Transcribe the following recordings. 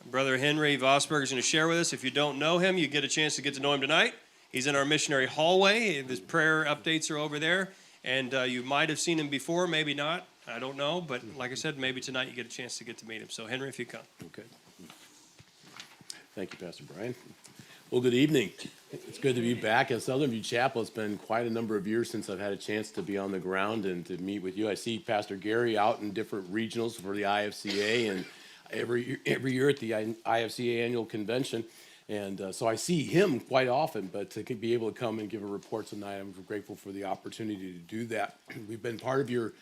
Brother Henry Vosburgh is going to share with us. If you don't know him, you get a chance to get to know him tonight. He's in our missionary hallway. His prayer updates are over there. And you might have seen him before, maybe not. I don't know. But like I said, maybe tonight you get a chance to get to meet him. So, Henry, if you come. Okay. Thank you, Pastor Brian. Well, good evening. It's good to be back at Southern View Chapel. It's been quite a number of years since I've had a chance to be on the ground and to meet with you. I see Pastor Gary out in different regionals for the IFCA and every year at the IFCA annual convention. And so I see him quite often, but to be able to come and give a report tonight, I'm grateful for the opportunity to do that. We've been part of your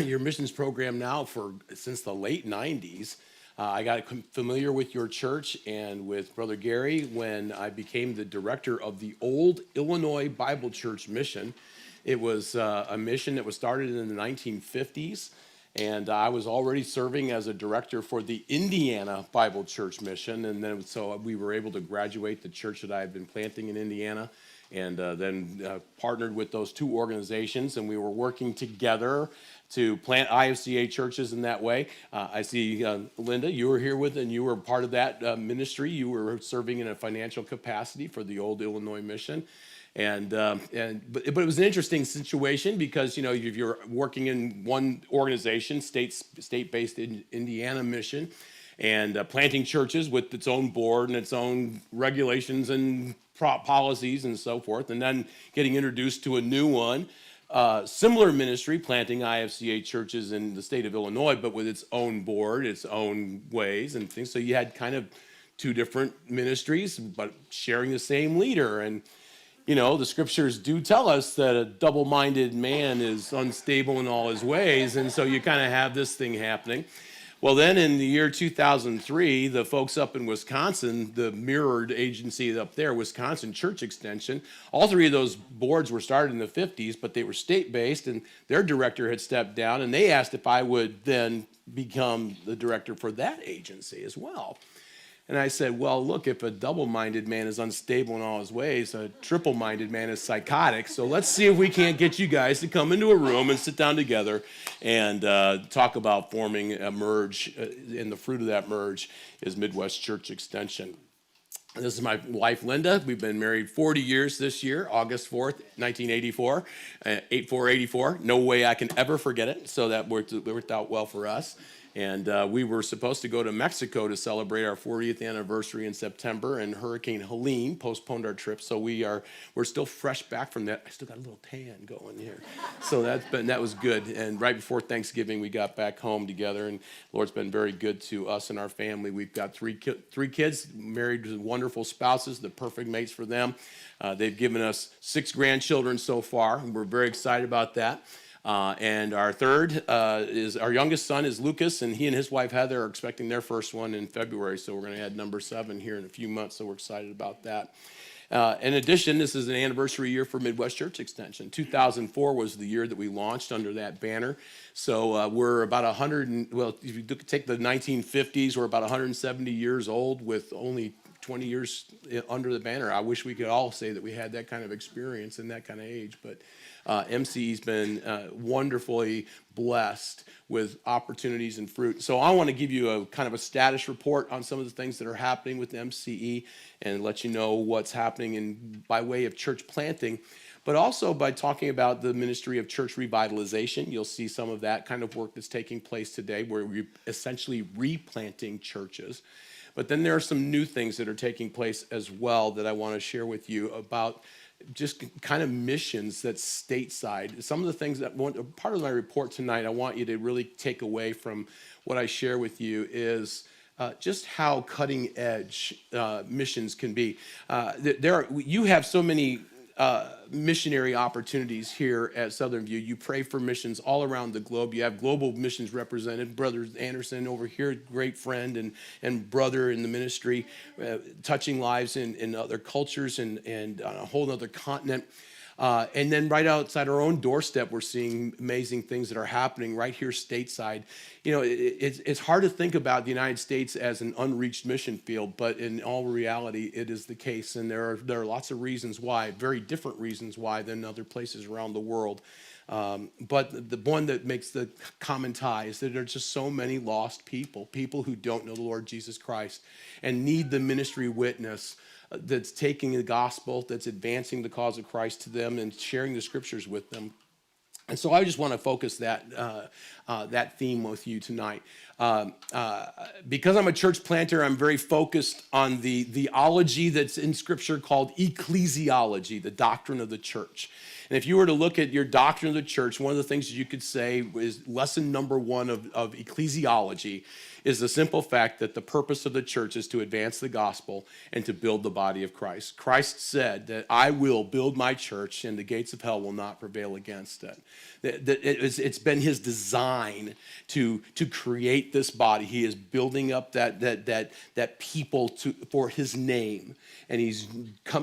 your missions program now since the late 90s. I got familiar with your church and with Brother Gary when I became the director of the Old Illinois Bible Church mission. It was a mission that was started in the 1950s, and I was already serving as a director for the Indiana Bible Church mission, and then so we were able to graduate the church that I had been planting in Indiana, and then partnered with those two organizations, and we were working together to plant IFCA churches in that way. I see Linda, you were here and you were part of that ministry. You were serving in a financial capacity for the Old Illinois mission. But it was an interesting situation because, if you're working in one organization, state-based Indiana mission, and planting churches with its own board and its own regulations and policies and so forth, and then getting introduced to a new one, similar ministry, planting IFCA churches in the state of Illinois, but with its own board, its own ways and things. So you had kind of two different ministries, but sharing the same leader. And the scriptures do tell us that a double-minded man is unstable in all his ways, and so you kind of have this thing happening. Well, then in the year 2003, the folks up in Wisconsin, the mirrored agency up there, Wisconsin Church Extension, all three of those boards were started in the 50s, but they were state-based, and their director had stepped down, and they asked if I would then become the director for that agency as well. And I said, well, look, if a double-minded man is unstable in all his ways, a triple-minded man is psychotic. So let's see if we can't get you guys to come into a room and sit down together and talk about forming a merge. And the fruit of that merge is Midwest Church Extension. This is my wife, Linda. We've been married 40 years this year, August 4th, 1984, 8484. No way I can ever forget it. So that worked out well for us. And we were supposed to go to Mexico to celebrate our 40th anniversary in September, and Hurricane Helene postponed our trip. So we're still fresh back from that. I still got a little tan going here, so that was good. And right before Thanksgiving, we got back home together, and the Lord's been very good to us and our family. We've got three kids, married to wonderful spouses, the perfect mates for them. They've given us 6 grandchildren so far, and we're very excited about that. And our our youngest son is Lucas, and he and his wife Heather are expecting their first one in February, so we're going to add number 7 here in a few months, so we're excited about that. In addition, this is an anniversary year for Midwest Church Extension. 2004 was the year that we launched under that banner, so we're about if you take the 1950s, we're about 170 years old with only 20 years under the banner. I wish we could all say that we had that kind of experience and that kind of age, but MCE's been wonderfully blessed with opportunities and fruit. So I want to give you a kind of a status report on some of the things that are happening with MCE and let you know what's happening by way of church planting, but also by talking about the ministry of church revitalization. You'll see some of that kind of work that's taking place today where we're essentially replanting churches. But then there are some new things that are taking place as well that I want to share with you about just kind of missions that's stateside. Some of the things part of my report tonight, I want you to really take away from what I share with you is just how cutting edge missions can be. You have so many missionary opportunities here at Southern View. You pray for missions all around the globe. You have global missions represented. Brother Anderson over here, great friend and brother in the ministry, touching lives in other cultures and on a whole other continent. And then right outside our own doorstep, we're seeing amazing things that are happening right here stateside. It's hard to think about the United States as an unreached mission field, but in all reality, it is the case. And there are lots of reasons why, very different reasons why than other places around the world. But the one that makes the common tie is that there are just so many lost people who don't know the Lord Jesus Christ and need the ministry witness that's taking the gospel, that's advancing the cause of Christ to them and sharing the scriptures with them. And so I just want to focus that theme with you tonight. Because I'm a church planter, I'm very focused on the theology that's in Scripture called ecclesiology, the doctrine of the church. And if you were to look at your doctrine of the church, one of the things you could say is lesson number one of ecclesiology is the simple fact that the purpose of the church is to advance the gospel and to build the body of Christ. Christ said that I will build my church and the gates of hell will not prevail against it. It's been his design to create this body. He is building up that people for his name. And he's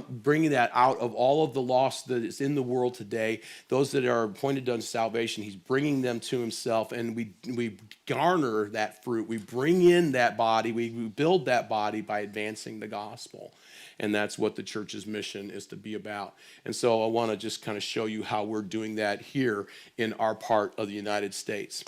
bringing that out of all of the lost that is in the world today, those that are appointed unto salvation. He's bringing them to himself, and we garner that fruit. We bring in that body. We build that body by advancing the gospel. And that's what the church's mission is to be about. And so I want to just kind of show you how we're doing that here in our part of the United States.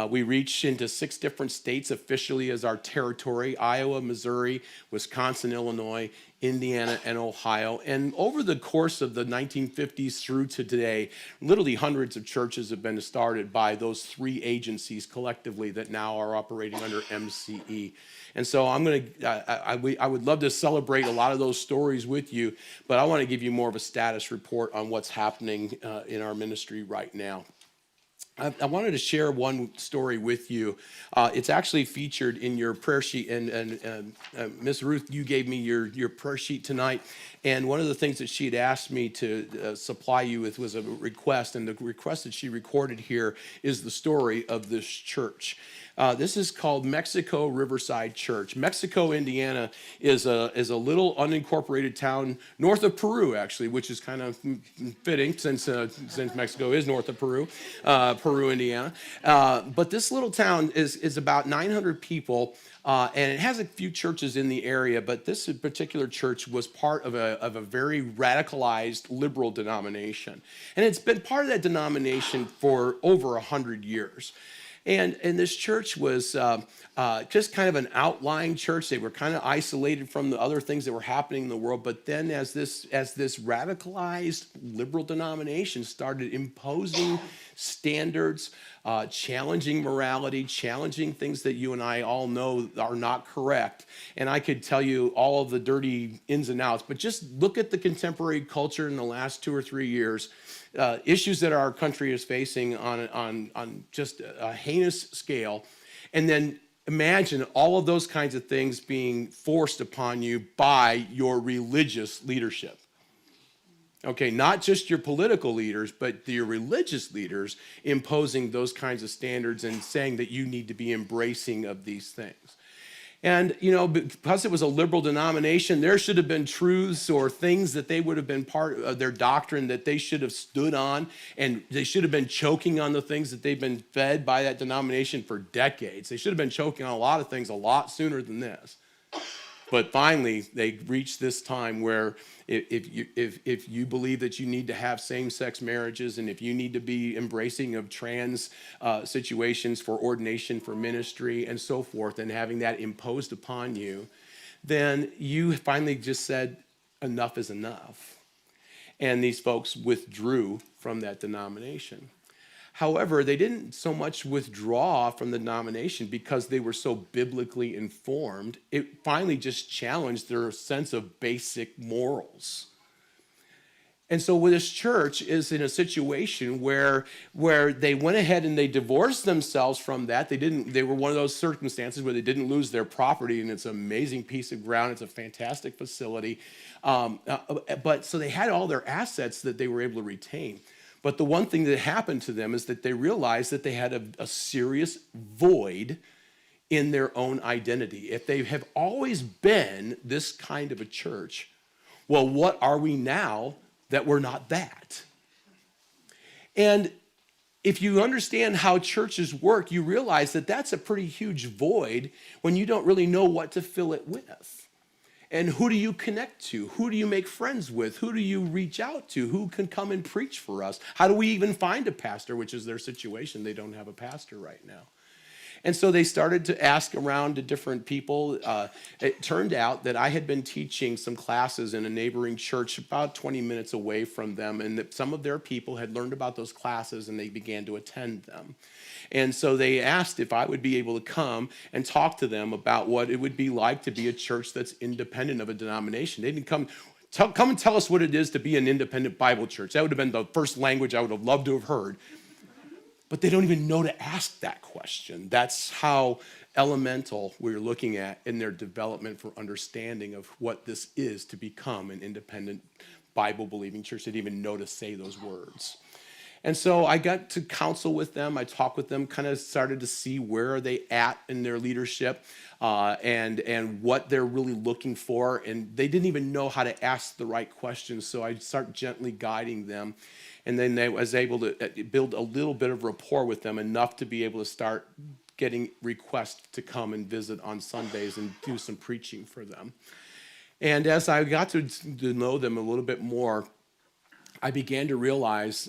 We reach into 6 different states officially as our territory: Iowa, Missouri, Wisconsin, Illinois, Indiana, and Ohio. And over the course of the 1950s through to today, literally hundreds of churches have been started by those 3 agencies collectively that now are operating under MCE. And so I would love to celebrate a lot of those stories with you, but I want to give you more of a status report on what's happening in our ministry right now. I wanted to share one story with you. It's actually featured in your prayer sheet, and Miss Ruth, you gave me your prayer sheet tonight, and one of the things that she had asked me to supply you with was a request, and the request that she recorded here is the story of this church. This is called Mexico Riverside Church. Mexico, Indiana is a little unincorporated town north of Peru, actually, which is kind of fitting since Mexico is north of Peru, Indiana. But this little town is about 900 people, and it has a few churches in the area, but this particular church was part of a very radicalized liberal denomination. And it's been part of that denomination for over 100 years. And this church was just kind of an outlying church. They were kind of isolated from the other things that were happening in the world. But then as this radicalized liberal denomination started imposing standards, challenging morality, challenging things that you and I all know are not correct. And I could tell you all of the dirty ins and outs, but just look at the contemporary culture in the last 2 or 3 years. Issues that our country is facing on just a heinous scale, and then imagine all of those kinds of things being forced upon you by your religious leadership. Okay, not just your political leaders, but your religious leaders imposing those kinds of standards and saying that you need to be embracing of these things. And, because it was a liberal denomination, there should have been truths or things that they would have been part of their doctrine that they should have stood on, and they should have been choking on the things that they've been fed by that denomination for decades. They should have been choking on a lot of things a lot sooner than this. But finally, they reached this time where if you believe that you need to have same-sex marriages, and if you need to be embracing of trans situations for ordination, for ministry, and so forth, and having that imposed upon you, then you finally just said, enough is enough. And these folks withdrew from that denomination. However, they didn't so much withdraw from the denomination because they were so biblically informed. It finally just challenged their sense of basic morals. And so this church is in a situation where they went ahead and they divorced themselves from that. They were one of those circumstances where they didn't lose their property, and it's an amazing piece of ground. It's a fantastic facility. But so they had all their assets that they were able to retain. But the one thing that happened to them is that they realized that they had a serious void in their own identity. If they have always been this kind of a church, well, what are we now that we're not that? And if you understand how churches work, you realize that that's a pretty huge void when you don't really know what to fill it with. And who do you connect to? Who do you make friends with? Who do you reach out to? Who can come and preach for us? How do we even find a pastor, which is their situation? They don't have a pastor right now. And so they started to ask around to different people. It turned out that I had been teaching some classes in a neighboring church about 20 minutes away from them, and that some of their people had learned about those classes and they began to attend them. And so they asked if I would be able to come and talk to them about what it would be like to be a church that's independent of a denomination. They didn't come and tell us what it is to be an independent Bible church. That would have been the first language I would have loved to have heard. But they don't even know to ask that question. That's how elemental we're looking at in their development for understanding of what this is to become an independent Bible-believing church. They didn't even know to say those words. And so I got to counsel with them. I talked with them, kind of started to see where are they at in their leadership and what they're really looking for. And they didn't even know how to ask the right questions. So I start gently guiding them. And then I was able to build a little bit of rapport with them, enough to be able to start getting requests to come and visit on Sundays and do some preaching for them. And as I got to know them a little bit more, I began to realize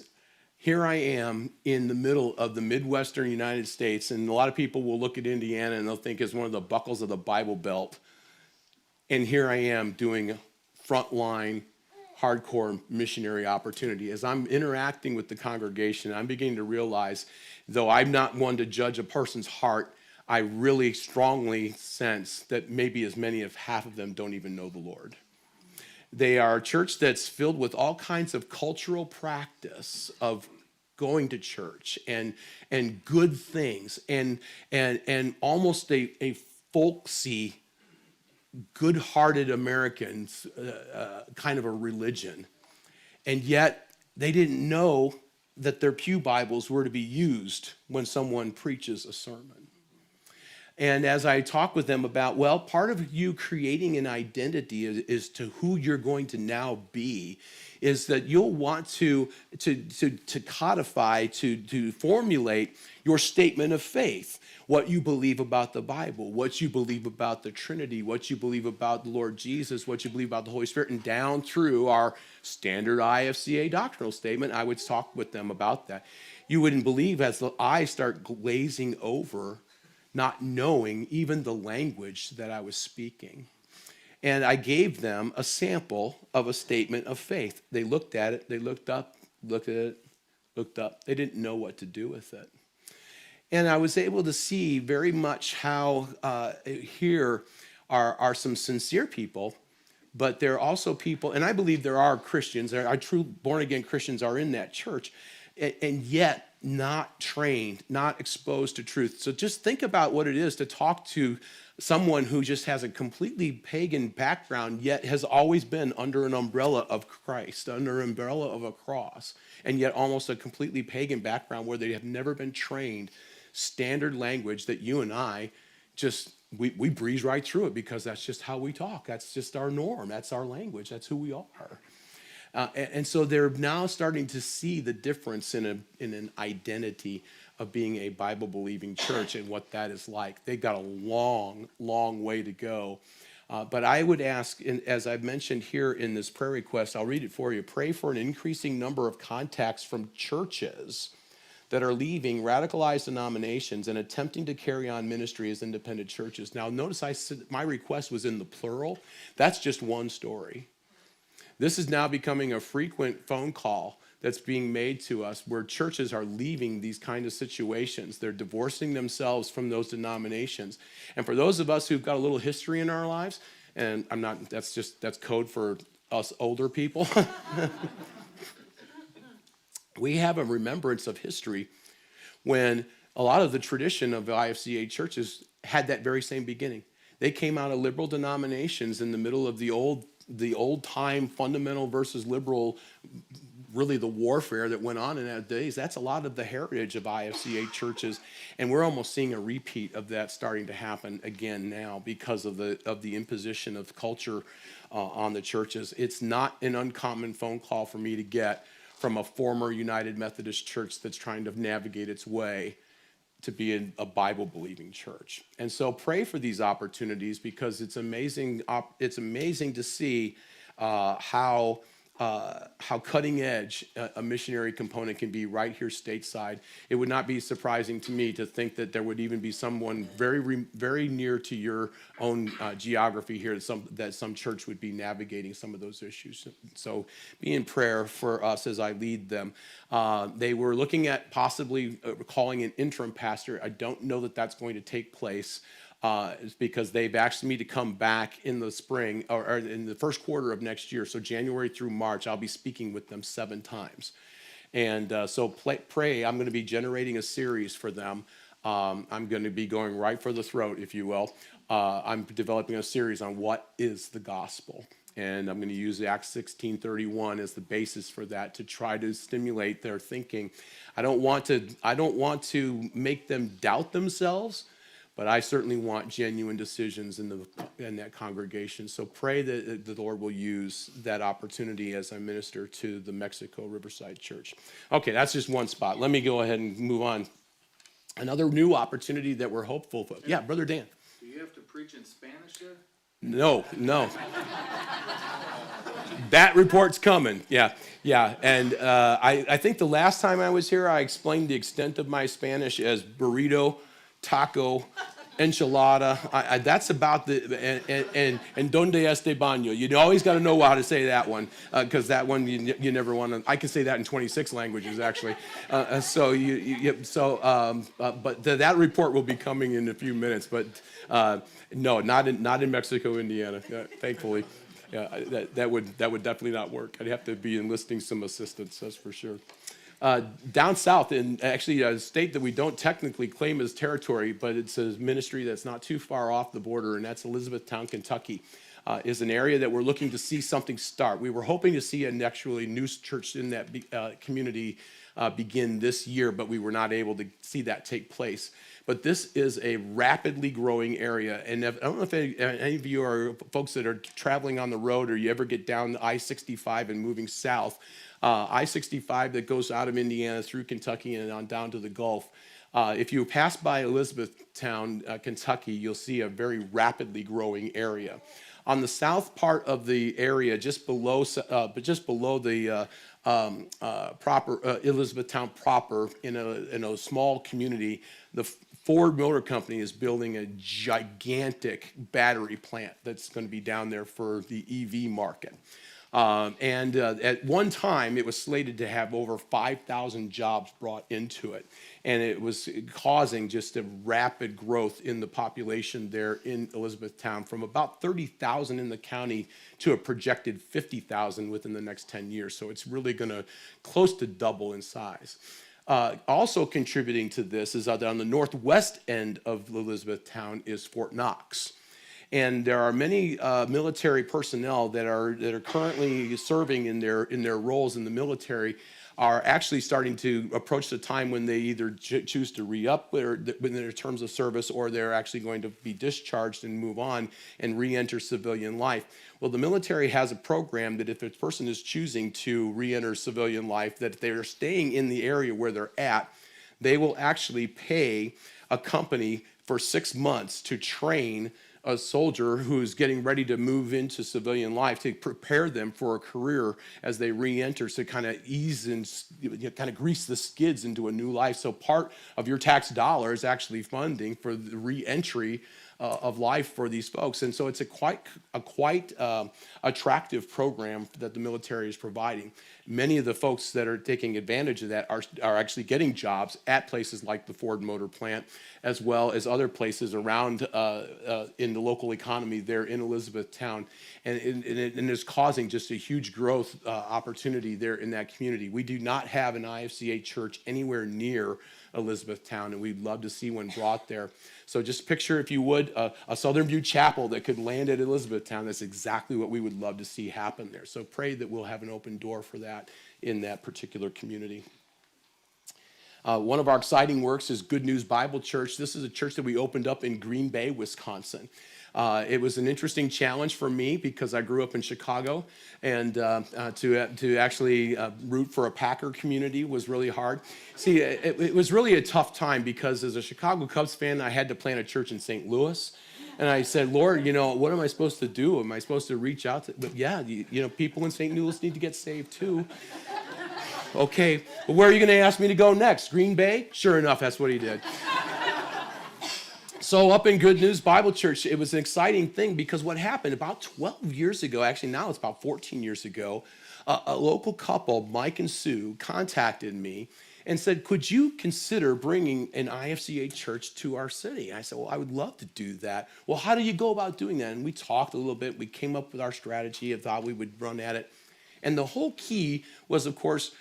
here I am in the middle of the Midwestern United States, and a lot of people will look at Indiana and they'll think it's one of the buckles of the Bible Belt. And here I am doing frontline hardcore missionary opportunity. As I'm interacting with the congregation, I'm beginning to realize, though I'm not one to judge a person's heart, I really strongly sense that maybe as many as half of them don't even know the Lord. They are a church that's filled with all kinds of cultural practice of going to church and good things and almost a folksy, good-hearted Americans kind of a religion. And yet they didn't know that their pew Bibles were to be used when someone preaches a sermon. And as I talk with them about, well, part of you creating an identity is to who you're going to now be, is that you'll want to codify, to formulate your statement of faith, what you believe about the Bible, what you believe about the Trinity, what you believe about the Lord Jesus, what you believe about the Holy Spirit, and down through our standard IFCA doctrinal statement. I would talk with them about that. You wouldn't believe as the eyes start glazing over, not knowing even the language that I was speaking. And I gave them a sample of a statement of faith. They looked at it, they looked up, looked at it, looked up. They didn't know what to do with it. And I was able to see very much how here are some sincere people, but there are also people, and I believe there are Christians, there are true born-again Christians are in that church, and yet not trained, not exposed to truth. So just think about what it is to talk to someone who just has a completely pagan background, yet has always been under an umbrella of Christ, under an umbrella of a cross, and yet almost a completely pagan background where they have never been trained standard language that you and I just, we breeze right through it because that's just how we talk. That's just our norm. That's our language. That's who we are. And so they're now starting to see the difference in an identity of being a Bible-believing church and what that is like. They've got a long, long way to go. But I would ask, as I've mentioned here in this prayer request, I'll read it for you. Pray for an increasing number of contacts from churches that are leaving radicalized denominations and attempting to carry on ministry as independent churches. Now, notice I said my request was in the plural. That's just one story. This is now becoming a frequent phone call that's being made to us where churches are leaving these kind of situations. They're divorcing themselves from those denominations. And for those of us who've got a little history in our lives, and that's code for us older people, we have a remembrance of history when a lot of the tradition of the IFCA churches had that very same beginning. They came out of liberal denominations in the middle of the old time fundamental versus liberal, really the warfare that went on in that days. That's a lot of the heritage of IFCA churches, and we're almost seeing a repeat of that starting to happen again now because of the imposition of culture on the churches. It's not an uncommon phone call for me to get from a former United Methodist church that's trying to navigate its way to be in a Bible-believing church. And so pray for these opportunities, because it's amazing. It's amazing to see how cutting edge a missionary component can be right here stateside. It would not be surprising to me to think that there would even be someone very near to your own geography here, that some church would be navigating some of those issues. So be in prayer for us as I lead them. They were looking at possibly calling an interim pastor. I don't know that that's going to take place. Is because they've asked me to come back in the spring or in the first quarter of next year. So January through March, I'll be speaking with them 7 times. And so pray, I'm going to be generating a series for them. I'm going to be going right for the throat, if you will. I'm developing a series on what is the gospel. And I'm going to use Acts 16:31 as the basis for that to try to stimulate their thinking. I don't want to make them doubt themselves, but I certainly want genuine decisions in that congregation. So pray that the Lord will use that opportunity as I minister to the Mexico Riverside Church. Okay, that's just one spot. Let me go ahead and move on. Another new opportunity that we're hopeful for. Yeah, Brother Dan. Do you have to preach in Spanish there? No. That report's coming. Yeah. And I think the last time I was here, I explained the extent of my Spanish as burrito, taco, enchilada. That's about and donde este baño. You always got to know how to say that one, because that one you never want to. I can say that in 26 languages actually. But that report will be coming in a few minutes. But no, not in Mexico, Indiana. Thankfully, that would definitely not work. I'd have to be enlisting some assistance. That's for sure. Down south, in actually a state that we don't technically claim as territory, but it's a ministry that's not too far off the border, and that's Elizabethtown, Kentucky, is an area that we're looking to see something start. We were hoping to see an actually new church in that community begin this year, but we were not able to see that take place. But this is a rapidly growing area, and I don't know if any of you are folks that are traveling on the road, or you ever get down I-65 and moving south. I-65 that goes out of Indiana through Kentucky and on down to the Gulf. If you pass by Elizabethtown, Kentucky, you'll see a very rapidly growing area. On the south part of the area, just below the proper Elizabethtown proper, in a small community, the Ford Motor Company is building a gigantic battery plant that's going to be down there for the EV market. At one time, it was slated to have over 5,000 jobs brought into it. And it was causing just a rapid growth in the population there in Elizabethtown, from about 30,000 in the county to a projected 50,000 within the next 10 years. So it's really going to close to double in size. Also contributing to this is that on the northwest end of Elizabethtown is Fort Knox. And there are many military personnel that are currently serving in their roles in the military, are actually starting to approach the time when they either choose to re-up within their terms of service, or they're actually going to be discharged and move on and re-enter civilian life. Well, the military has a program that if a person is choosing to re-enter civilian life, that if they're staying in the area where they're at, they will actually pay a company for 6 months to train a soldier who's getting ready to move into civilian life, to prepare them for a career as they re-enter, to kind of ease and kind of grease the skids into a new life. So part of your tax dollar is actually funding for the re-entry of life for these folks. And so it's a quite attractive program that the military is providing. Many of the folks that are taking advantage of that are actually getting jobs at places like the Ford Motor Plant, as well as other places around in the local economy there in Elizabethtown. And it's causing just a huge growth opportunity there in that community. We do not have an IFCA church anywhere near Elizabethtown, and we'd love to see one brought there. So just picture, if you would, a Southern View chapel that could land at Elizabethtown. That's exactly what we would love to see happen there. So pray that we'll have an open door for that in that particular community. One of our exciting works is Good News Bible Church. This is a church that we opened up in Green Bay, Wisconsin. It was an interesting challenge for me because I grew up in Chicago, and to actually root for a Packer community was really hard. See, it was really a tough time because as a Chicago Cubs fan, I had to plant a church in St. Louis. And I said, Lord, what am I supposed to do? Am I supposed to reach out to, but yeah, people in St. Louis need to get saved too. Okay, but where are you going to ask me to go next? Green Bay? Sure enough, that's what he did. So up in Good News Bible Church, it was an exciting thing because what happened about 12 years ago, actually now it's about 14 years ago, a local couple, Mike and Sue, contacted me and said, could you consider bringing an IFCA church to our city? I said, well, I would love to do that. Well, how do you go about doing that? And we talked a little bit. We came up with our strategy of how we would run at it. And the whole key was, of course,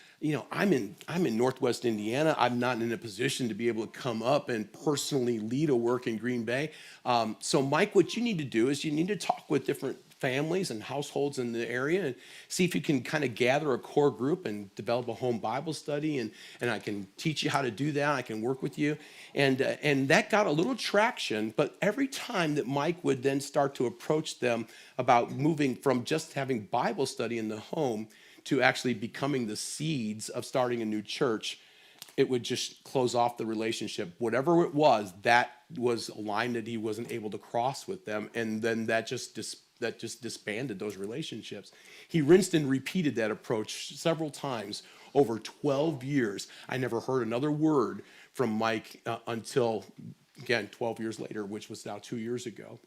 I'm in Northwest Indiana. I'm not in a position to be able to come up and personally lead a work in Green Bay. So Mike, what you need to do is you need to talk with different families and households in the area and see if you can kind of gather a core group and develop a home Bible study. And I can teach you how to do that. I can work with you. And that got a little traction. But every time that Mike would then start to approach them about moving from just having Bible study in the home to actually becoming the seeds of starting a new church, it would just close off the relationship. Whatever it was, that was a line that he wasn't able to cross with them, and then that just disbanded those relationships. He rinsed and repeated that approach several times over 12 years. I never heard another word from Mike until, again, 12 years later, which was now 2 years ago.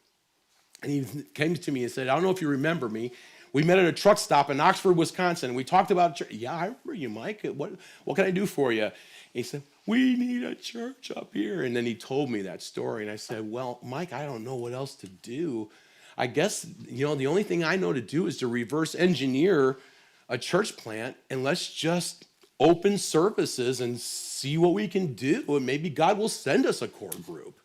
And he came to me and said, I don't know if you remember me. We met at a truck stop in Oxford, Wisconsin. We talked about church. Yeah, I remember you, Mike. What can I do for you? And he said, we need a church up here. And then he told me that story. And I said, well, Mike, I don't know what else to do. I guess, the only thing I know to do is to reverse engineer a church plant, and let's just open services and see what we can do. And maybe God will send us a core group.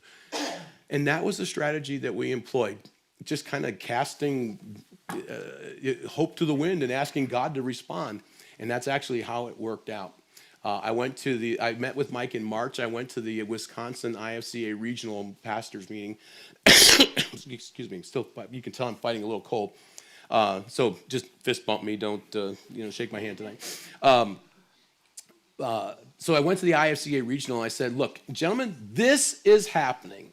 And that was the strategy that we employed, just kind of casting hope to the wind and asking God to respond. And that's actually how it worked out. I met with Mike in March. I went to the Wisconsin IFCA regional pastors meeting. Excuse me, you can tell I'm fighting a little cold. So just fist bump me, don't shake my hand tonight. So I went to the IFCA regional and I said, look, gentlemen, this is happening.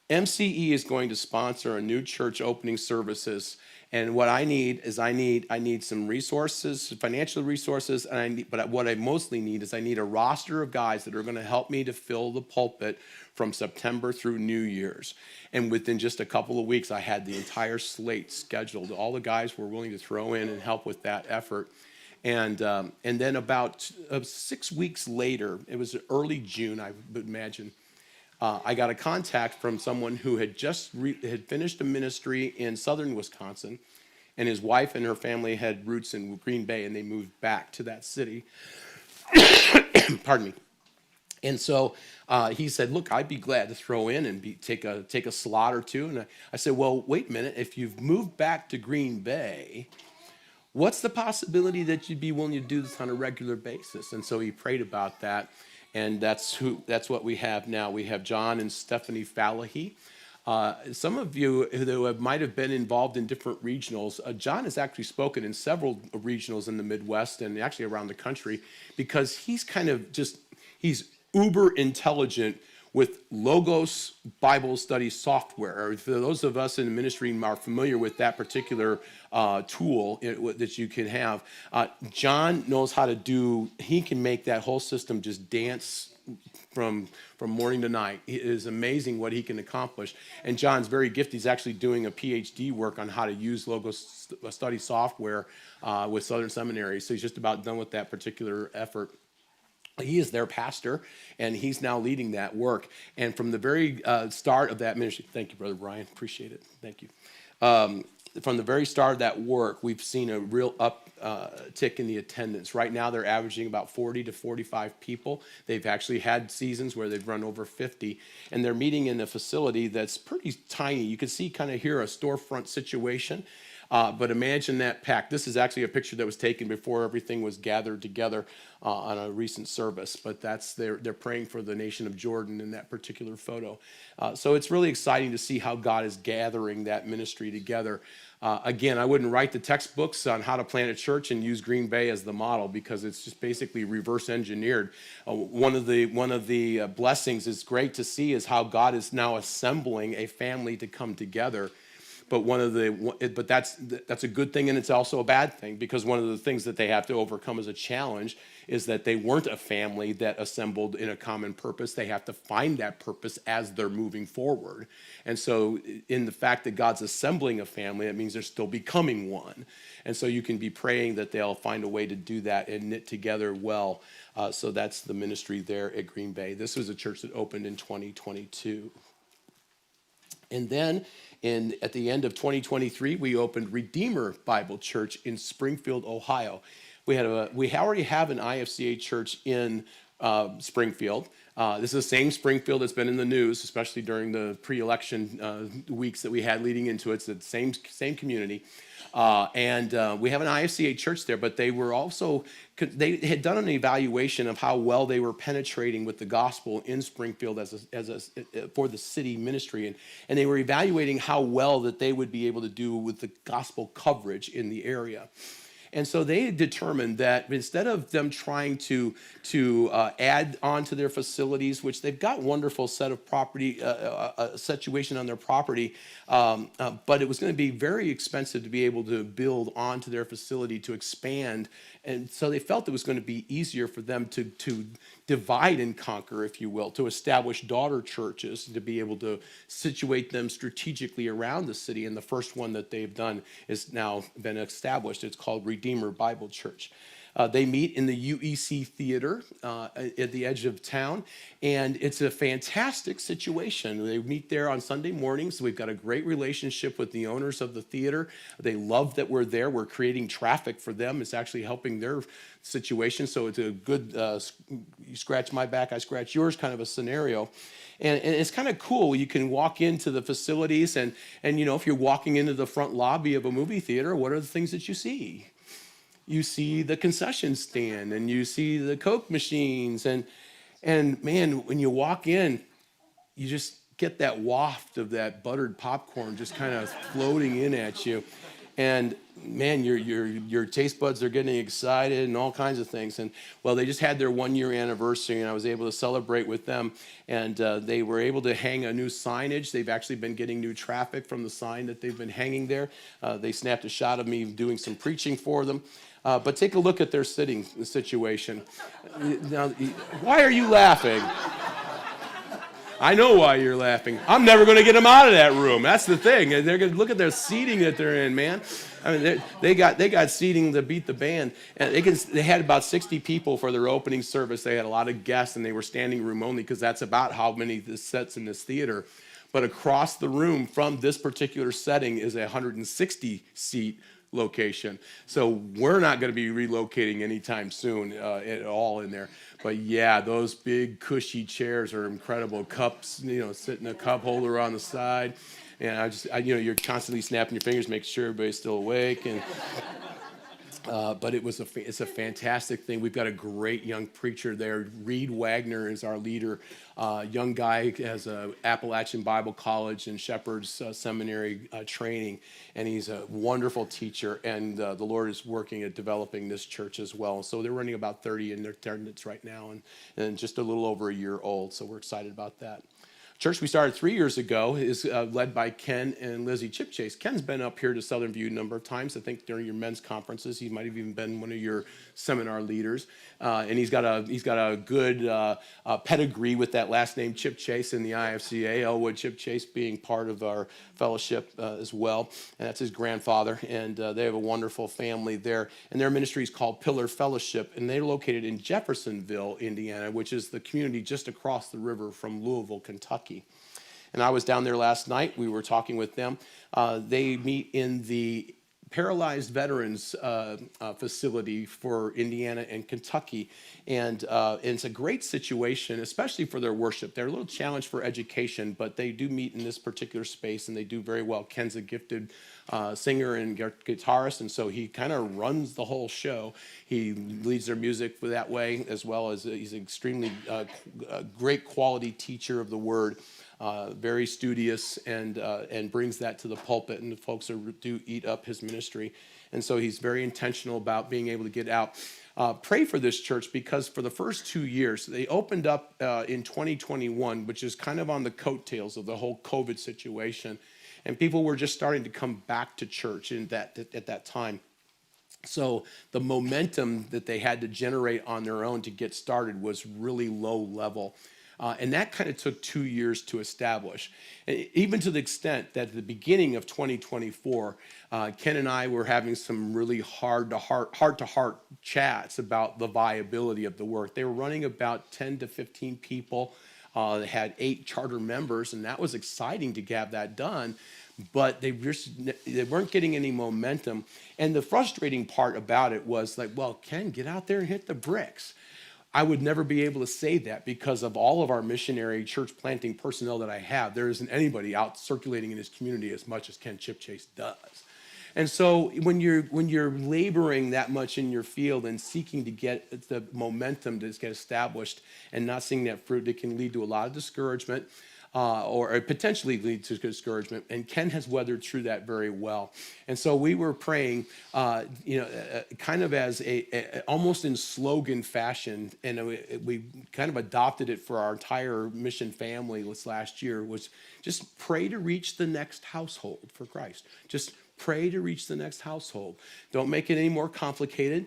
MCE is going to sponsor a new church opening services. And what I need is I need some resources, financial resources, but what I mostly need is I need a roster of guys that are going to help me to fill the pulpit from September through New Year's. And within just a couple of weeks, I had the entire slate scheduled. All the guys were willing to throw in and help with that effort. And then about 6 weeks later, it was early June, I would imagine, I got a contact from someone who had just had finished a ministry in southern Wisconsin, and his wife and her family had roots in Green Bay, and they moved back to that city. Pardon me. And so he said, look, I'd be glad to throw in and take a slot or two. And I said, well, wait a minute. If you've moved back to Green Bay, what's the possibility that you'd be willing to do this on a regular basis? And so he prayed about that. And that's what we have now. We have John and Stephanie Fallahy. Some of you who might have been involved in different regionals, John has actually spoken in several regionals in the Midwest and actually around the country because he's he's uber intelligent with Logos Bible study software. For those of us in the ministry are familiar with that particular tool that you can have, John knows how to he can make that whole system just dance from morning to night. It is amazing what he can accomplish. And John's very gifted. He's actually doing a PhD work on how to use Logos study software with Southern Seminary. So he's just about done with that particular effort. He is their pastor, and he's now leading that work. And from the very start of that ministry, thank you, Brother Brian, appreciate it. Thank you. From the very start of that work, we've seen a real uptick in the attendance. Right now, they're averaging about 40 to 45 people. They've actually had seasons where they've run over 50, and they're meeting in a facility that's pretty tiny. You can see kind of here a storefront situation. But imagine that packed. This is actually a picture that was taken before everything was gathered together on a recent service. But they're praying for the nation of Jordan in that particular photo. So it's really exciting to see how God is gathering that ministry together. Again, I wouldn't write the textbooks on how to plant a church and use Green Bay as the model, because it's just basically reverse engineered. One of the blessings is great to see is how God is now assembling a family to come together. But that's a good thing, and it's also a bad thing, because one of the things that they have to overcome as a challenge is that they weren't a family that assembled in a common purpose. They have to find that purpose as they're moving forward. And so in the fact that God's assembling a family, that means they're still becoming one. And so you can be praying that they'll find a way to do that and knit together well. So that's the ministry there at Green Bay. This was a church that opened in 2022. And then at the end of 2023, we opened Redeemer Bible Church in Springfield, Ohio. We already have an IFCA church in Springfield. This is the same Springfield that's been in the news, especially during the pre-election weeks that we had leading into it. It's the same community. And we have an IFCA church there, but they had done an evaluation of how well they were penetrating with the gospel in Springfield for the city ministry, and they were evaluating how well that they would be able to do with the gospel coverage in the area. And so they determined that instead of them trying to add on to their facilities, which they've got wonderful set of property, situation on their property, but it was going to be very expensive to be able to build onto their facility to expand. And so they felt it was going to be easier for them to divide and conquer, if you will, to establish daughter churches, to be able to situate them strategically around the city. And the first one that they've done is now been established. It's called Redeemer Bible Church. They meet in the UEC Theater at the edge of town, and it's a fantastic situation. They meet there on Sunday mornings. We've got a great relationship with the owners of the theater. They love that we're there. We're creating traffic for them. It's actually helping their situation, so it's a good you scratch my back, I scratch yours kind of a scenario. And it's kind of cool. You can walk into the facilities, and if you're walking into the front lobby of a movie theater, what are the things that you see? You see the concession stand, and you see the Coke machines, and man, when you walk in, you just get that waft of that buttered popcorn just kind of floating in at you, and man, your taste buds are getting excited and all kinds of things. And well, they just had their 1-year anniversary, and I was able to celebrate with them, and they were able to hang a new signage. They've actually been getting new traffic from the sign that they've been hanging there. They snapped a shot of me doing some preaching for them. But take a look at their sitting situation. Now, why are you laughing? I know why you're laughing. I'm never going to get them out of that room. That's the thing. They're going to look at their seating that they're in, man. I mean, they got seating to beat the band. And they had about 60 people for their opening service. They had a lot of guests, and they were standing room only, because that's about how many sets in this theater. But across the room from this particular setting is a 160-seat location. So we're not going to be relocating anytime soon at all in there. But yeah, those big cushy chairs are incredible. Cups, sitting a cup holder on the side. And you're constantly snapping your fingers, making sure everybody's still awake. And but it's a fantastic thing. We've got a great young preacher there. Reed Wagner is our leader. Young guy, has a Appalachian Bible College and Shepherd's Seminary training, and he's a wonderful teacher. And the Lord is working at developing this church as well. So they're running about 30 in their attendance right now, and just a little over a year old. So we're excited about that. Church we started 3 years ago is led by Ken and Lizzie Chipchase. Ken's been up here to Southern View a number of times. I think during your men's conferences, he might have even been one of your seminar leaders. And he's got a good pedigree with that last name Chipchase in the IFCA. Elwood Chipchase being part of our fellowship as well, and that's his grandfather. And they have a wonderful family there. And their ministry is called Pillar Fellowship, and they're located in Jeffersonville, Indiana, which is the community just across the river from Louisville, Kentucky. And I was down there last night. We were talking with them. They meet in the paralyzed veterans facility for Indiana and Kentucky. And it's a great situation, especially for their worship. They're a little challenged for education, but they do meet in this particular space, and they do very well. Ken's a gifted singer and guitarist, and so he kind of runs the whole show. He leads their music that way, as well as he's an extremely great quality teacher of the word. Very studious, and brings that to the pulpit, and the folks do eat up his ministry. And so he's very intentional about being able to get out. Pray for this church, because for the first 2 years, they opened up in 2021, which is kind of on the coattails of the whole COVID situation. And people were just starting to come back to church at that time. So the momentum that they had to generate on their own to get started was really low level. And that kind of took 2 years to establish, even to the extent that at the beginning of 2024, Ken and I were having some really heart-to-heart chats about the viability of the work. They were running about 10 to 15 people. They had 8 charter members, and that was exciting to have that done. But they weren't getting any momentum. And the frustrating part about it was like, well, Ken, get out there and hit the bricks. I would never be able to say that because of all of our missionary church planting personnel that I have. There isn't anybody out circulating in his community as much as Ken Chipchase does. And so when you're laboring that much in your field and seeking to get the momentum to get established and not seeing that fruit, it can lead to a lot of discouragement. Or potentially lead to discouragement. And Ken has weathered through that very well. And so we were praying, kind of as almost in slogan fashion, and we kind of adopted it for our entire mission family this last year, was just pray to reach the next household for Christ. Just pray to reach the next household. Don't make it any more complicated.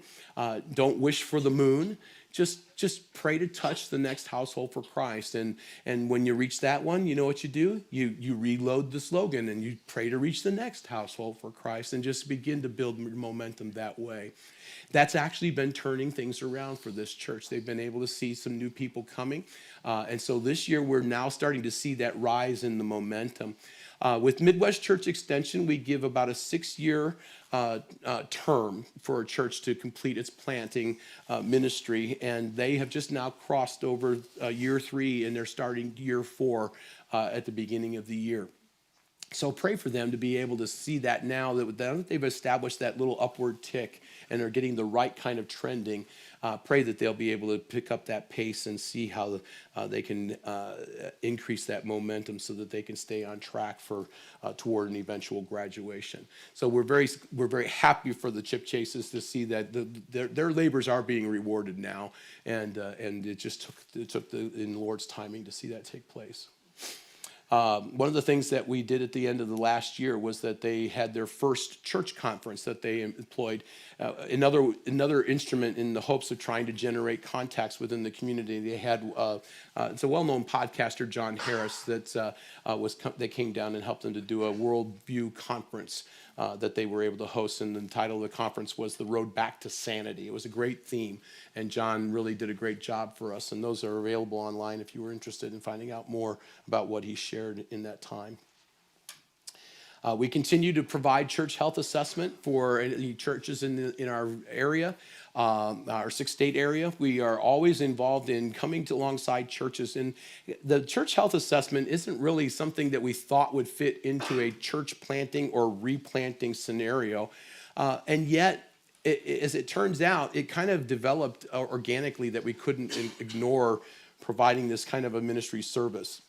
Don't wish for the moon. Just pray to touch the next household for Christ. And when you reach that one, you know what you do? You reload the slogan and you pray to reach the next household for Christ, and just begin to build momentum that way. That's actually been turning things around for this church. They've been able to see some new people coming. And so this year we're now starting to see that rise in the momentum. With Midwest Church Extension, we give about a 6-year term for a church to complete its planting ministry, and they have just now crossed over year 3, and they're starting year 4 at the beginning of the year. So pray for them to be able to see that now that they've established that little upward tick and are getting the right kind of trending. Pray that they'll be able to pick up that pace and see how they can increase that momentum so that they can stay on track for toward an eventual graduation. So we're very happy for the Chipchases to see that their labors are being rewarded now, and it took in the Lord's timing to see that take place. One of the things that we did at the end of the last year was that they had their first church conference that they employed. Another instrument in the hopes of trying to generate contacts within the community. They had it's a well-known podcaster, John Harris, that came down and helped them to do a worldview conference that they were able to host, and the title of the conference was The Road Back to Sanity. It was a great theme, and John really did a great job for us, and those are available online if you were interested in finding out more about what he shared in that time. We continue to provide church health assessment for the churches in our area, our 6-state area. We are always involved in coming alongside churches. And the church health assessment isn't really something that we thought would fit into a church planting or replanting scenario. And yet, as it turns out, it kind of developed organically that we couldn't ignore providing this kind of a ministry service.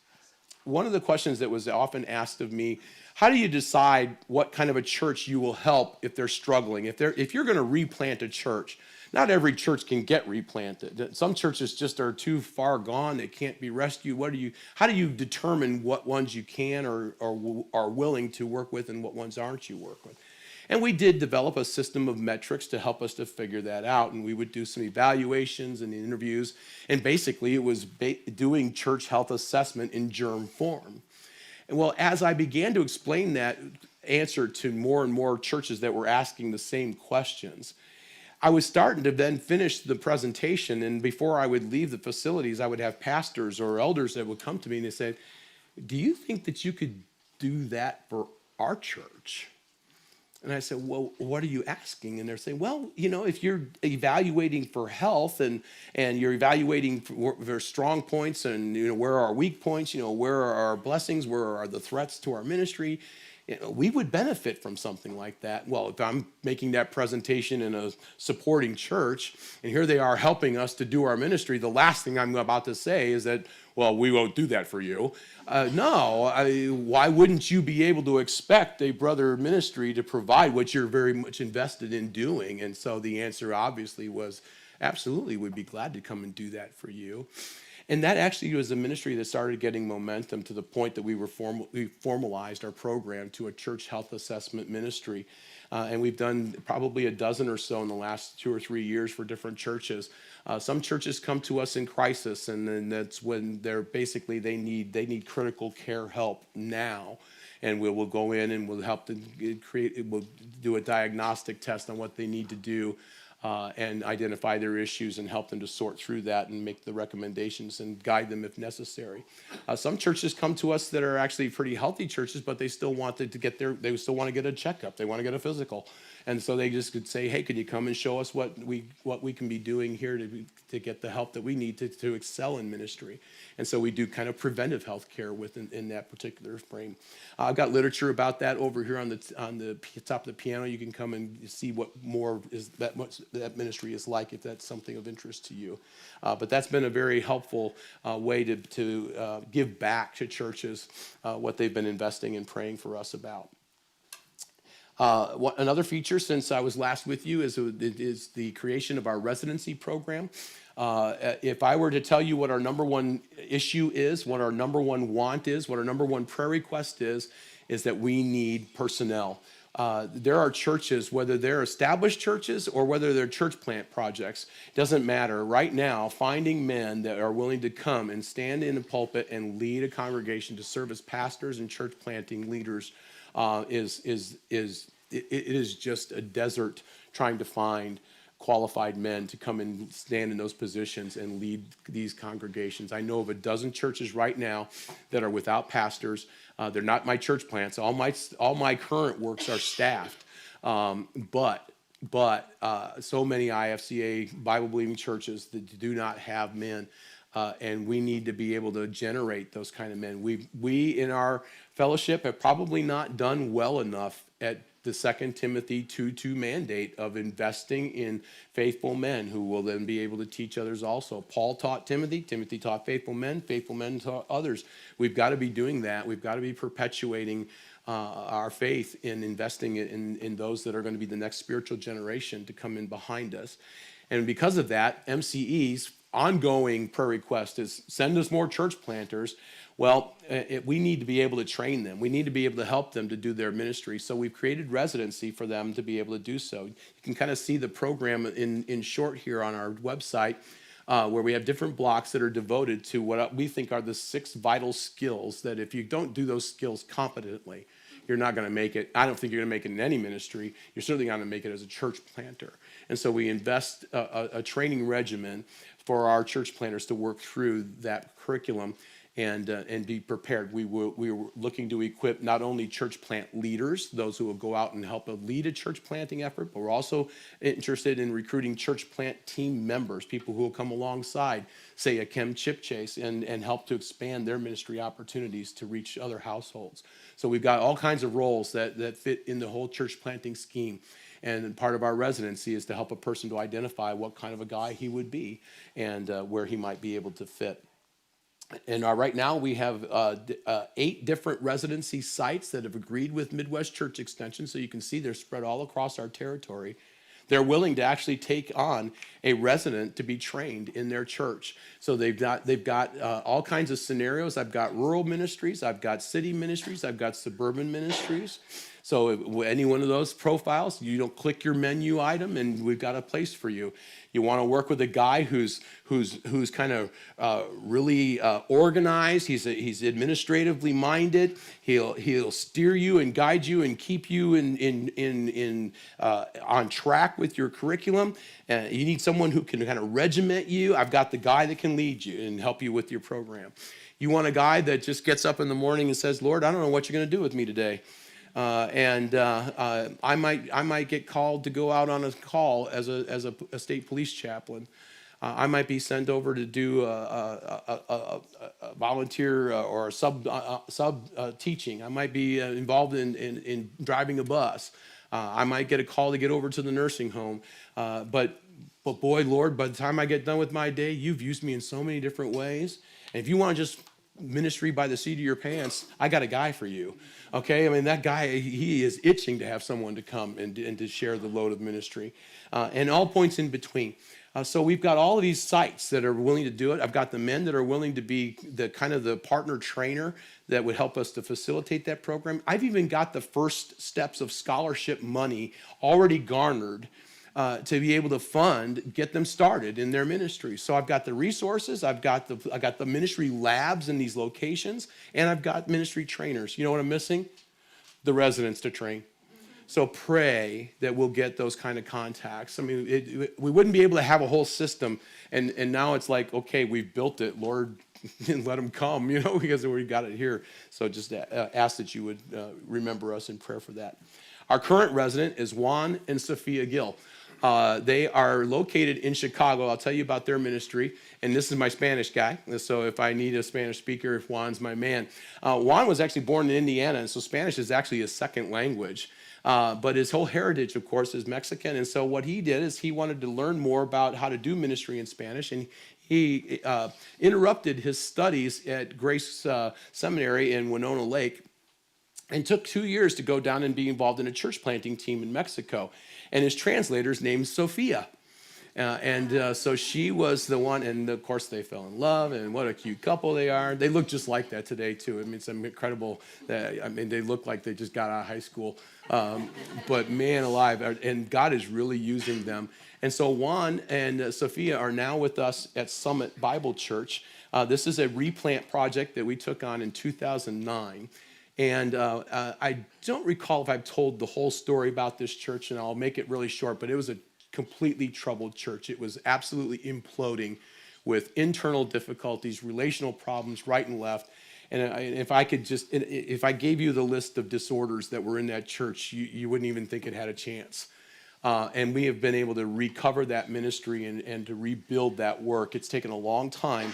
One of the questions that was often asked of me, how do you decide what kind of a church you will help if they're struggling? If you're going to replant a church, not every church can get replanted. Some churches just are too far gone; they can't be rescued. How do you determine what ones you can or are willing to work with, and what ones aren't you work with? And we did develop a system of metrics to help us to figure that out. And we would do some evaluations and interviews. And basically, it was doing church health assessment in germ form. And well, as I began to explain that answer to more and more churches that were asking the same questions, I was starting to then finish the presentation. And before I would leave the facilities, I would have pastors or elders that would come to me and they said, "Do you think that you could do that for our church?" And I said, well, what are you asking? And they're saying, well, if you're evaluating for health and you're evaluating for strong points and, where are our weak points, where are our blessings, where are the threats to our ministry, we would benefit from something like that. Well, if I'm making that presentation in a supporting church and here they are helping us to do our ministry, the last thing I'm about to say is that, well, we won't do that for you. Why wouldn't you be able to expect a brother ministry to provide what you're very much invested in doing? And so the answer obviously was, absolutely, we'd be glad to come and do that for you. And that actually was a ministry that started getting momentum to the point that we formalized our program to a church health assessment ministry. And we've done probably a dozen or so in the last 2 or 3 years for different churches. Some churches come to us in crisis, and then that's when they need critical care help now. And we'll go in and we'll help them we'll do a diagnostic test on what they need to do. And identify their issues and help them to sort through that and make the recommendations and guide them if necessary. Some churches come to us that are actually pretty healthy churches, but they still want to still want to get a checkup. They want to get a physical. And so they just could say, hey, could you come and show us what we can be doing here to get the help that we need to excel in ministry. And so we do kind of preventive health care in that particular frame. I've got literature about that over here on the top of the piano. You can come and see what more is that ministry is like if that's something of interest to you. But that's been a very helpful way to give back to churches what they've been investing and praying for us about. Another feature since I was last with you is the creation of our residency program. If I were to tell you what our number one issue is, what our number one want is, what our number one prayer request is that we need personnel. There are churches, whether they're established churches or whether they're church plant projects, doesn't matter. Right now, finding men that are willing to come and stand in the pulpit and lead a congregation to serve as pastors and church planting leaders it is just a desert trying to find qualified men to come and stand in those positions and lead these congregations. I know of a dozen churches right now that are without pastors. They're not my church plants. All my current works are staffed, but so many IFCA Bible-believing churches that do not have men. And we need to be able to generate those kind of men. We in our fellowship have probably not done well enough at the 2 Timothy 2:2 mandate of investing in faithful men who will then be able to teach others also. Paul taught Timothy, Timothy taught faithful men taught others. We've got to be doing that. We've got to be perpetuating our faith in investing in those that are going to be the next spiritual generation to come in behind us. And because of that, MCE's ongoing prayer request is send us more church planters. Well, we need to be able to train them. We need to be able to help them to do their ministry. So we've created residency for them to be able to do so. You can kind of see the program in short here on our website, where we have different blocks that are devoted to what we think are the 6 vital skills that if you don't do those skills competently, you're not going to make it. I don't think you're going to make it in any ministry. You're certainly not going to make it as a church planter. And so we invest a training regimen for our church planters to work through that curriculum and be prepared. We were looking to equip not only church plant leaders, those who will go out and help lead a church planting effort, but we're also interested in recruiting church plant team members, people who will come alongside, say, a Chem Chip Chase, and help to expand their ministry opportunities to reach other households. So we've got all kinds of roles that fit in the whole church planting scheme. And part of our residency is to help a person to identify what kind of a guy he would be and where he might be able to fit. And right now we have 8 different residency sites that have agreed with Midwest Church Extension. So you can see they're spread all across our territory. They're willing to actually take on a resident to be trained in their church. So they've got all kinds of scenarios. I've got rural ministries, I've got city ministries, I've got suburban ministries. So any one of those profiles, you don't click your menu item, and we've got a place for you. You want to work with a guy who's kind of really organized. He's administratively minded. He'll steer you and guide you and keep you on track with your curriculum. You need someone who can kind of regiment you. I've got the guy that can lead you and help you with your program. You want a guy that just gets up in the morning and says, Lord, I don't know what you're going to do with me today. I might get called to go out on a call as a state police chaplain. I might be sent over to do a volunteer or a sub teaching. I might be involved in driving a bus. I might get a call to get over to the nursing home. But boy, Lord, by the time I get done with my day, you've used me in so many different ways. And if you want to just ministry by the seat of your pants, I got a guy for you. Okay, I mean, that guy, he is itching to have someone to come and to share the load of ministry, and all points in between. So we've got all of these sites that are willing to do it. I've got the men that are willing to be the kind of the partner trainer that would help us to facilitate that program. I've even got the first steps of scholarship money already garnered to be able to get them started in their ministry. So I've got the resources, I got the ministry labs in these locations, and I've got ministry trainers. You know what I'm missing? The residents to train. So pray that we'll get those kind of contacts. I mean, we wouldn't be able to have a whole system, and now it's like, okay, we've built it, Lord, let them come, because we got it here. So just ask that you would remember us in prayer for that. Our current resident is Juan and Sophia Gill. They are located in Chicago. I'll tell you about their ministry. And this is my Spanish guy. So if I need a Spanish speaker, Juan's my man. Juan was actually born in Indiana, and so Spanish is actually his second language. But his whole heritage, of course, is Mexican. And so what he did is he wanted to learn more about how to do ministry in Spanish. And he interrupted his studies at Grace Seminary in Winona Lake and took 2 years to go down and be involved in a church planting team in Mexico. And his translator's named Sophia. So she was the one, and of course they fell in love, and what a cute couple they are. They look just like that today, too. I mean, it's incredible. They look like they just got out of high school. But man alive, and God is really using them. And so Juan and Sophia are now with us at Summit Bible Church. This is a replant project that we took on in 2009. And I don't recall if I've told the whole story about this church, and I'll make it really short, but it was a completely troubled church. It was absolutely imploding with internal difficulties, relational problems right and left. And if I gave you the list of disorders that were in that church, you wouldn't even think it had a chance. And we have been able to recover that ministry and to rebuild that work. It's taken a long time.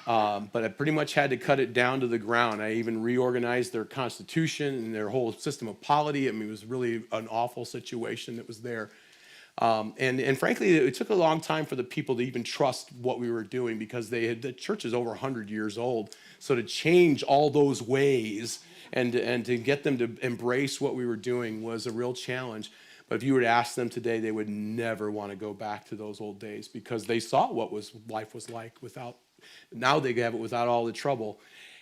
But I pretty much had to cut it down to the ground. I even reorganized their constitution and their whole system of polity. I mean, it was really an awful situation that was there. And frankly, it took a long time for the people to even trust what we were doing, because the church is over 100 years old. So to change all those ways and to get them to embrace what we were doing was a real challenge. But if you were to ask them today, they would never want to go back to those old days, because they saw what life was like without. Now they have it without all the trouble.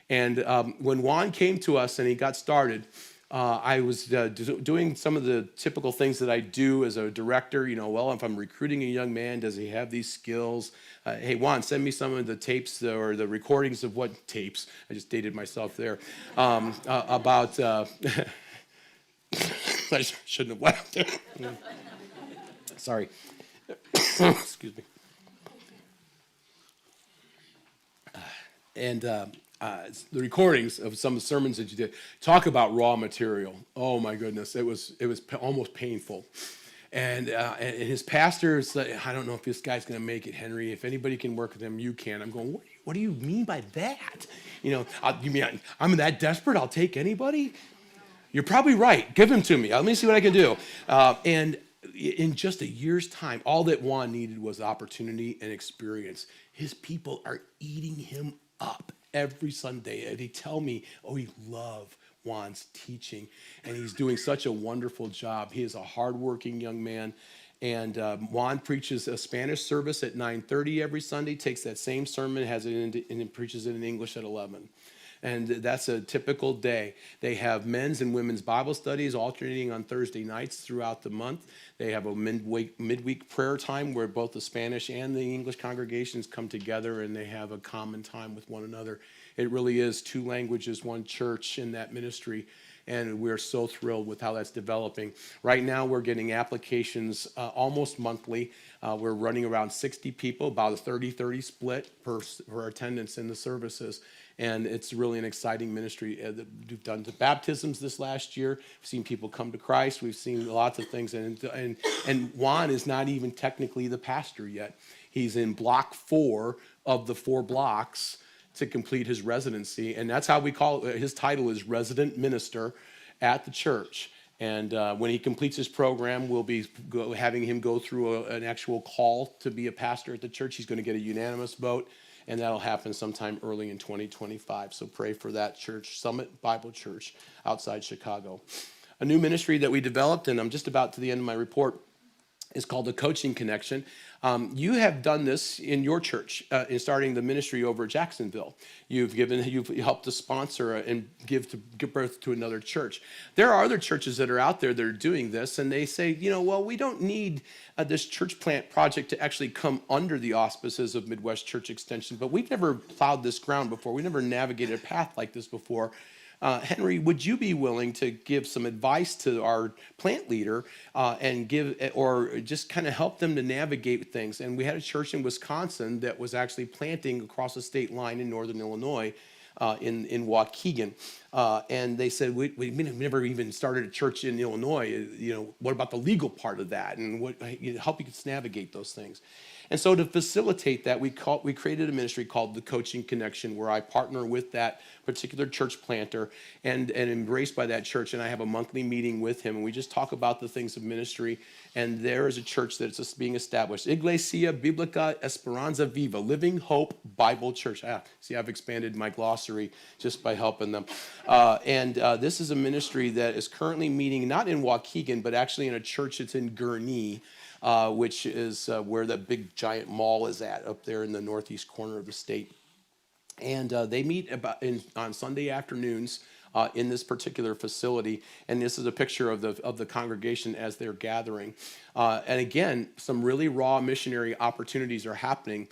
And when Juan came to us and he got started, I was doing some of the typical things that I do as a director. If I'm recruiting a young man, does he have these skills? Hey, Juan, send me some of the tapes or the recordings of what tapes. I just dated myself there. About, I shouldn't have laughed. Sorry. Excuse me. And the recordings of some of the sermons that you did talk about raw material. Oh my goodness, it was almost painful. And his pastor said, I don't know if this guy's going to make it, Henry. If anybody can work with him, you can. I'm going, what do you mean by that? You mean I'm that desperate? I'll take anybody? You're probably right. Give him to me. Let me see what I can do. And in just a year's time, all that Juan needed was opportunity and experience. His people are eating him up every Sunday, and he tell me, he love Juan's teaching, and he's doing such a wonderful job. He is a hardworking young man, and Juan preaches a Spanish service at 9:30 every Sunday, takes that same sermon, has it and preaches it in English at 11. And that's a typical day. They have men's and women's Bible studies alternating on Thursday nights throughout the month. They have a midweek prayer time where both the Spanish and the English congregations come together and they have a common time with one another. It really is two languages, one church in that ministry. And we're so thrilled with how that's developing. Right now, we're getting applications almost monthly. We're running around 60 people, about a 30-30 split per attendance in the services. And it's really an exciting ministry. We've done the baptisms this last year. We've seen people come to Christ. We've seen lots of things. And Juan is not even technically the pastor yet. He's in block 4 of the 4 blocks to complete his residency. And that's how we call it. His title is resident minister at the church. And when he completes his program, we'll be having him go through an actual call to be a pastor at the church. He's going to get a unanimous vote, and that'll happen sometime early in 2025. So pray for that church, Summit Bible Church outside Chicago. A new ministry that we developed, and I'm just about to the end of my report, is called the Coaching Connection. You have done this in your church in starting the ministry over at Jacksonville. You've helped to sponsor and give birth to another church. There are other churches that are out there that are doing this, and they say, well, we don't need this church plant project to actually come under the auspices of Midwest Church Extension, but we've never plowed this ground before. We never navigated a path like this before. Henry, would you be willing to give some advice to our plant leader and or just kind of help them to navigate things? And we had a church in Wisconsin that was actually planting across the state line in northern Illinois in Waukegan. And they said, we've never even started a church in Illinois. What about the legal part of that? And help you navigate those things. And so to facilitate that, we created a ministry called the Coaching Connection, where I partner with that particular church planter and embraced by that church. And I have a monthly meeting with him, and we just talk about the things of ministry. And there is a church that's just being established, Iglesia Biblica Esperanza Viva, Living Hope Bible Church. See, I've expanded my glossary just by helping them. This is a ministry that is currently meeting not in Waukegan, but actually in a church that's in Gurnee, which is where the big giant mall is at up there in the northeast corner of the state. And they meet on Sunday afternoons in this particular facility. And this is a picture of the congregation as they're gathering. And again, some really raw missionary opportunities are happening.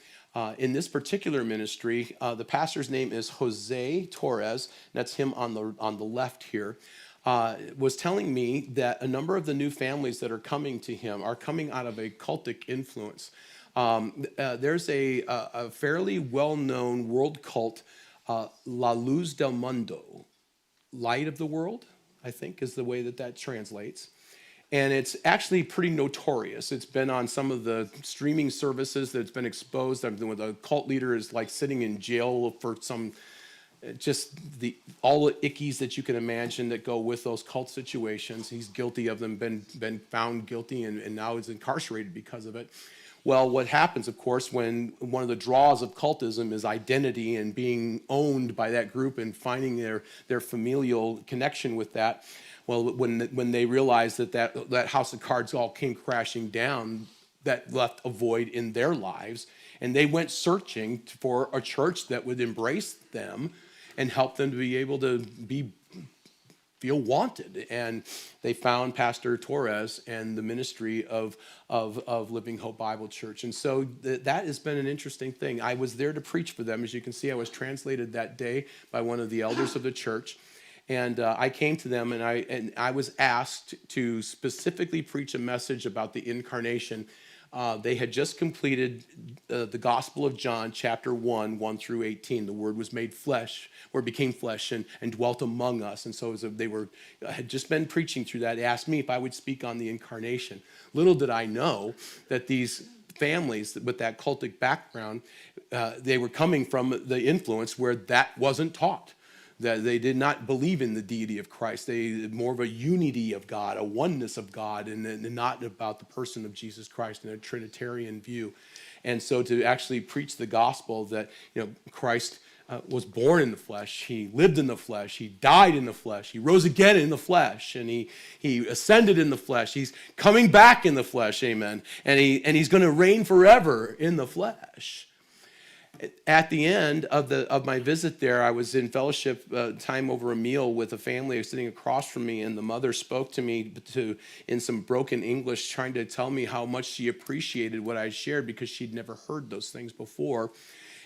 In this particular ministry, the pastor's name is Jose Torres. That's him on the left here. Was telling me that a number of the new families that are coming to him are coming out of a cultic influence. There's a fairly well-known world cult, La Luz del Mundo, Light of the World, I think is the way that translates. And it's actually pretty notorious. It's been on some of the streaming services that's been exposed. The cult leader is like sitting in jail for some all the ickies that you can imagine that go with those cult situations. He's guilty of them, been found guilty, and now is incarcerated because of it. Well, what happens, of course, when one of the draws of cultism is identity and being owned by that group and finding their familial connection with that, well, when they realized that house of cards all came crashing down, that left a void in their lives, and they went searching for a church that would embrace them and help them to be able to feel wanted. And they found Pastor Torres and the ministry of Living Hope Bible Church. And so that has been an interesting thing. I was there to preach for them. As you can see, I was translated that day by one of the elders of the church. And I came to them, and I was asked to specifically preach a message about the incarnation. They had just completed the Gospel of John, chapter 1 through 18. The Word was made flesh, or became flesh, and dwelt among us. And so they had just been preaching through that. They asked me if I would speak on the incarnation. Little did I know that these families with that cultic background, they were coming from the influence where that wasn't taught. That they did not believe in the deity of Christ. They more of a unity of God, a oneness of God, and not about the person of Jesus Christ in a Trinitarian view. And so to actually preach the gospel that Christ was born in the flesh, he lived in the flesh, he died in the flesh, he rose again in the flesh, and he ascended in the flesh. He's coming back in the flesh, amen. And he's going to reign forever in the flesh. At the end of my visit there, I was in fellowship time over a meal with a family sitting across from me, and the mother spoke to me in some broken English, trying to tell me how much she appreciated what I shared because she'd never heard those things before.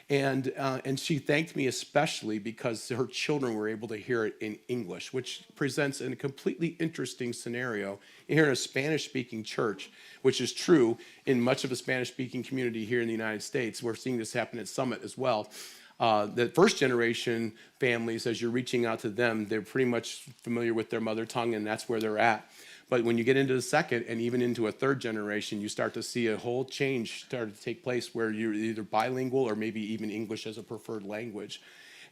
And she thanked me especially because her children were able to hear it in English, which presents a completely interesting scenario here in a Spanish-speaking church, which is true in much of the Spanish-speaking community here in the United States. We're seeing this happen at Summit as well. The first generation families, as you're reaching out to them, they're pretty much familiar with their mother tongue, and that's where they're at. But when you get into the second and even into a third generation, you start to see a whole change start to take place where you're either bilingual or maybe even English as a preferred language.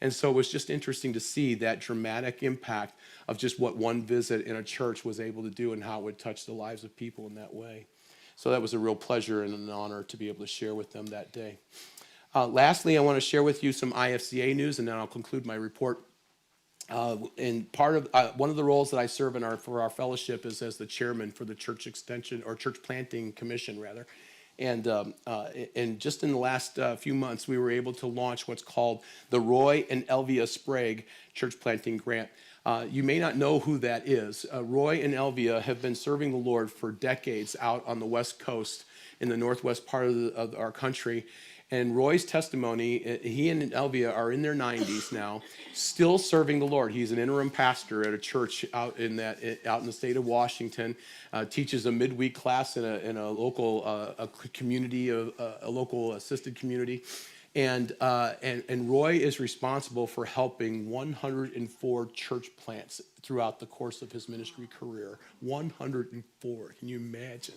And so it was just interesting to see that dramatic impact of just what one visit in a church was able to do and how it would touch the lives of people in that way. So that was a real pleasure and an honor to be able to share with them that day. Lastly, I want to share with you some IFCA news, and then I'll conclude my report. And part of one of the roles that I serve for our fellowship is as the chairman for the church extension or church planting commission rather. And just in the last few months, we were able to launch what's called the Roy and Elvia Sprague Church Planting Grant. You may not know who that is. Roy and Elvia have been serving the Lord for decades out on the West Coast in the northwest part of our country. And Roy's testimony, he and Elvia are in their 90s now, still serving the Lord. He's an interim pastor at a church out in the state of Washington, teaches a midweek class in a local community, a local assisted community. And Roy is responsible for helping 104 church plants throughout the course of his ministry career. 104, can you imagine?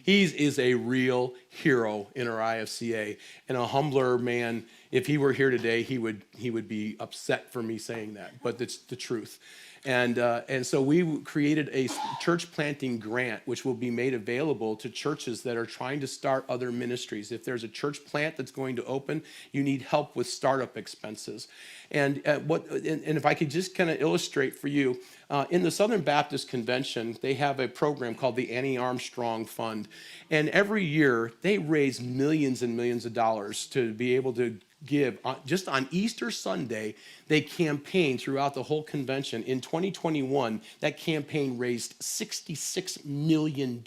He is a real hero in our IFCA, and a humbler man. If he were here today, he would be upset for me saying that, but it's the truth. And so we created a church planting grant, which will be made available to churches that are trying to start other ministries. If there's a church plant that's going to open, you need help with startup expenses. And if I could just kind of illustrate for you, in the Southern Baptist Convention, they have a program called the Annie Armstrong Fund. And every year, they raise millions and millions of dollars to be able to give. Just on Easter Sunday, they campaign throughout the whole convention. In 2021, that campaign raised $66 million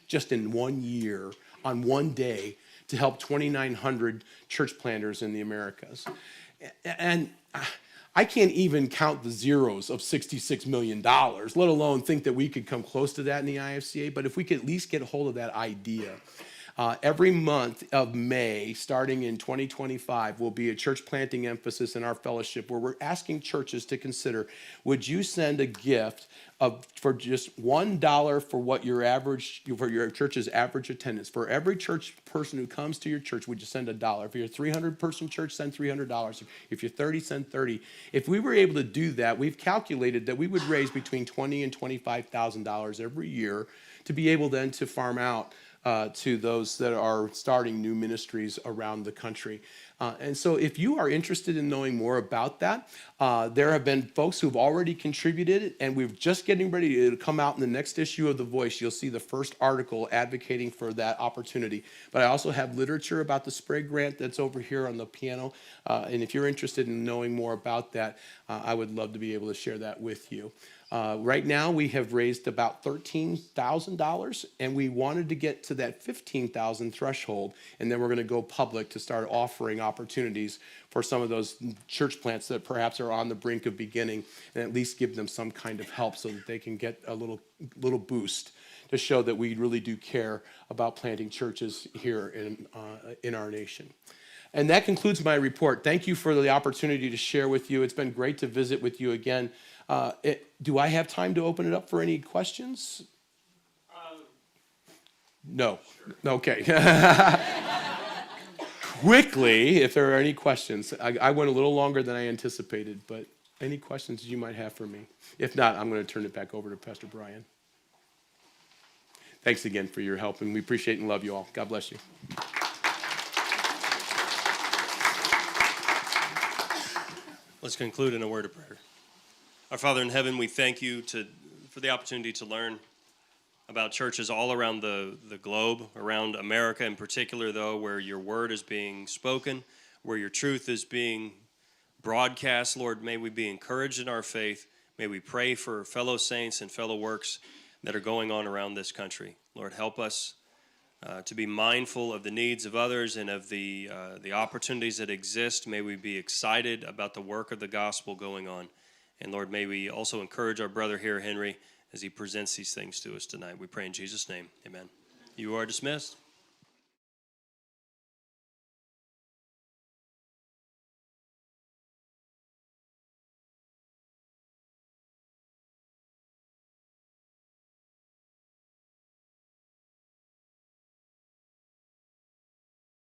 just in 1 year, on one day, to help 2,900 church planters in the Americas. And I can't even count the zeros of $66 million, let alone think that we could come close to that in the IFCA. But if we could at least get a hold of that idea. Every month of May, starting in 2025, will be a church planting emphasis in our fellowship where we're asking churches to consider, would you send a gift for just $1 for your church's average attendance? For every church person who comes to your church, would you send $1? If you're a 300-person church, send $300. If you're 30, send 30. If we were able to do that, we've calculated that we would raise between $20,000 and $25,000 every year to be able then to farm out to those that are starting new ministries around the country. And so if you are interested in knowing more about that, there have been folks who've already contributed, and we're just getting ready to come out in the next issue of The Voice. You'll see the first article advocating for that opportunity. But I also have literature about the Sprague Grant that's over here on the piano. And if you're interested in knowing more about that, I would love to be able to share that with you. Right now, we have raised about $13,000, and we wanted to get to that $15,000 threshold, and then we're going to go public to start offering opportunities for some of those church plants that perhaps are on the brink of beginning, and at least give them some kind of help so that they can get a little boost to show that we really do care about planting churches here in our nation. And that concludes my report. Thank you for the opportunity to share with you. It's been great to visit with you again. Do I have time to open it up for any questions? No. Sure. Okay. Quickly, if there are any questions. I went a little longer than I anticipated, but any questions you might have for me? If not, I'm going to turn it back over to Pastor Brian. Thanks again for your help, and we appreciate and love you all. God bless you. Let's conclude in a word of prayer. Our Father in heaven, we thank you for the opportunity to learn about churches all around the globe, around America in particular, though, where your word is being spoken, where your truth is being broadcast. Lord, may we be encouraged in our faith. May we pray for fellow saints and fellow works that are going on around this country. Lord, help us to be mindful of the needs of others and of the opportunities that exist. May we be excited about the work of the gospel going on. And Lord, may we also encourage our brother here, Henry, as he presents these things to us tonight. We pray in Jesus' name. Amen. You are dismissed.